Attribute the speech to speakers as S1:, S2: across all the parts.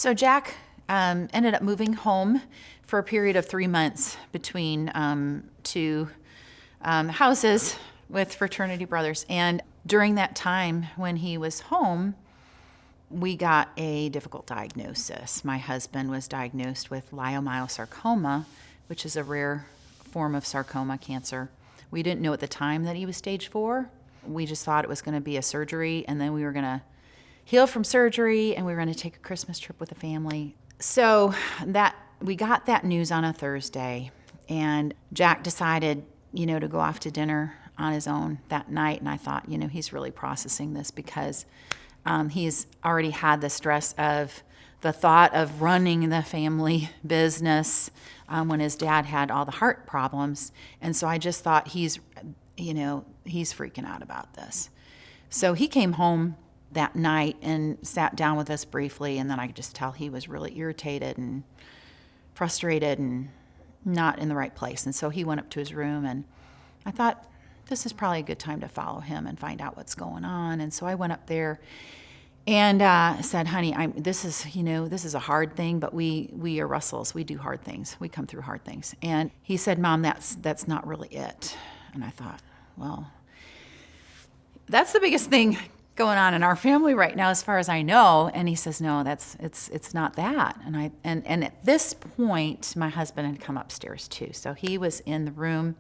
S1: So Jack ended up moving home for a period of 3 months between two houses with fraternity brothers. And during that time when he was home, we got a difficult diagnosis. My husband was diagnosed with leiomyosarcoma, which is a rare form of sarcoma cancer. We didn't know at the time that he was stage 4. We just thought it was going to be a surgery, and then we were going to heal from surgery, and we were going to take a Christmas trip with the family. So that we got that news on a Thursday, and Jack decided, to go off to dinner on his own that night. And I thought, he's really processing this because he's already had the stress of the thought of running the family business when his dad had all the heart problems. And so I just thought he's freaking out about this. So he came home that night and sat down with us briefly, and then I could just tell he was really irritated and frustrated and not in the right place. And so he went up to his room, and I thought, this is probably a good time to follow him and find out what's going on. And so I went up there and said, honey, this is a hard thing, but we are Russells. We do hard things. We come through hard things. And he said, Mom, that's not really it. And I thought, well, that's the biggest thing going on in our family right now, as far as I know. And he says, no, it's not that. And at this point, my husband had come upstairs too. So he was in the room,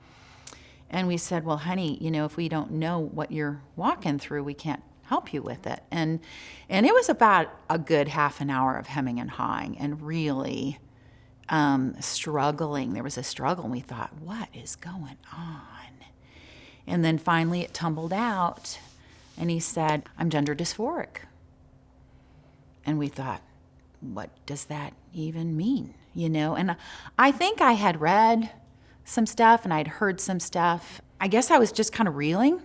S1: and we said, well, honey, if we don't know what you're walking through, we can't help you with it. And it was about a good half an hour of hemming and hawing and really struggling. There was a struggle, and we thought, what is going on? And then finally it tumbled out, and he said, I'm gender dysphoric. And we thought, what does that even mean? And I think I had read some stuff and I'd heard some stuff. I guess I was just kind of reeling.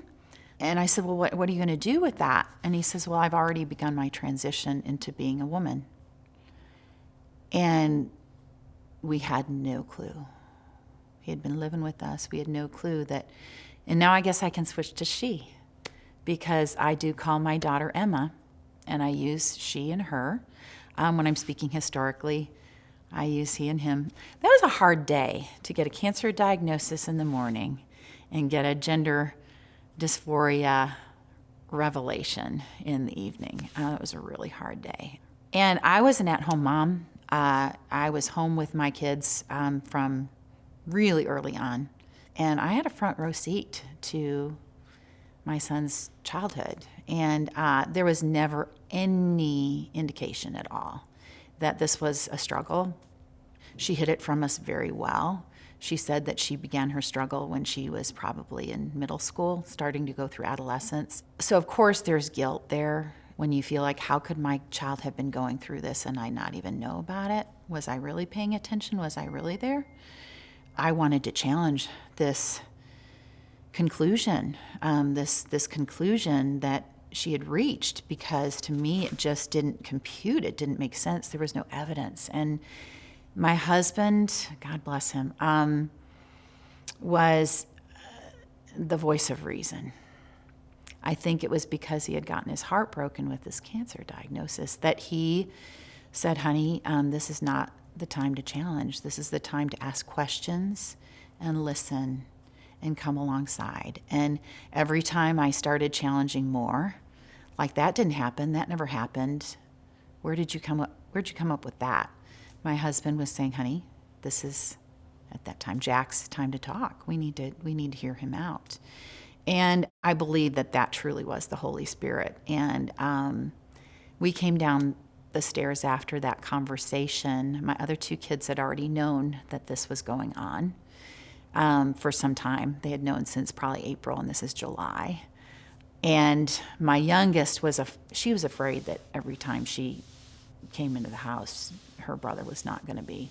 S1: And I said, well, what are you going to do with that? And he says, well, I've already begun my transition into being a woman. And we had no clue. He had been living with us. We had no clue that. And now I guess I can switch to she, because I do call my daughter Emma, and I use she and her. When I'm speaking historically, I use he and him. That was a hard day, to get a cancer diagnosis in the morning and get a gender dysphoria revelation in the evening. It was a really hard day. And I was an at-home mom. I was home with my kids from really early on. And I had a front row seat to my son's childhood. And there was never any indication at all that this was a struggle. She hid it from us very well. She said that she began her struggle when she was probably in middle school, starting to go through adolescence. So of course there's guilt there when you feel like, how could my child have been going through this and I not even know about it? Was I really paying attention? Was I really there? I wanted to challenge this conclusion, this conclusion that she had reached, because to me it just didn't compute. It didn't make sense. There was no evidence. And my husband, God bless him, was the voice of reason. I think it was because he had gotten his heart broken with this cancer diagnosis that he said, honey, this is not the time to challenge. This is the time to ask questions and listen and come alongside. And every time I started challenging more, like that didn't happen, that never happened. Where'd you come up with that? My husband was saying, honey, this is at that time Jack's time to talk. We need to hear him out. And I believe that truly was the Holy Spirit. And we came down the stairs after that conversation. My other 2 kids had already known that this was going on for some time. They had known since probably April, and this is July. And my youngest she was afraid that every time she came into the house, her brother was not going to be.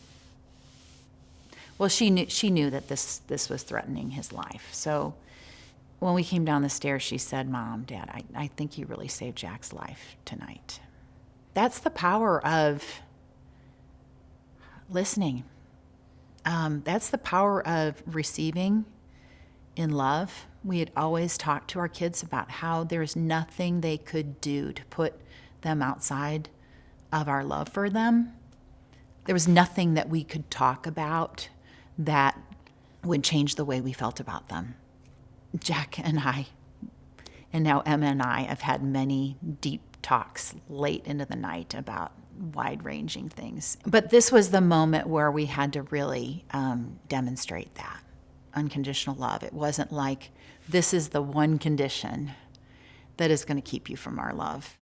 S1: Well, she knew that this was threatening his life. So when we came down the stairs, she said, Mom, Dad, I think you really saved Jack's life tonight. That's the power of listening. That's the power of receiving in love. We had always talked to our kids about how there's nothing they could do to put them outside of our love for them. There was nothing that we could talk about that would change the way we felt about them. Jack and I, and now Emma and I, have had many deep talks late into the night about wide-ranging things. But this was the moment where we had to really demonstrate that unconditional love. It wasn't like, this is the one condition that is going to keep you from our love.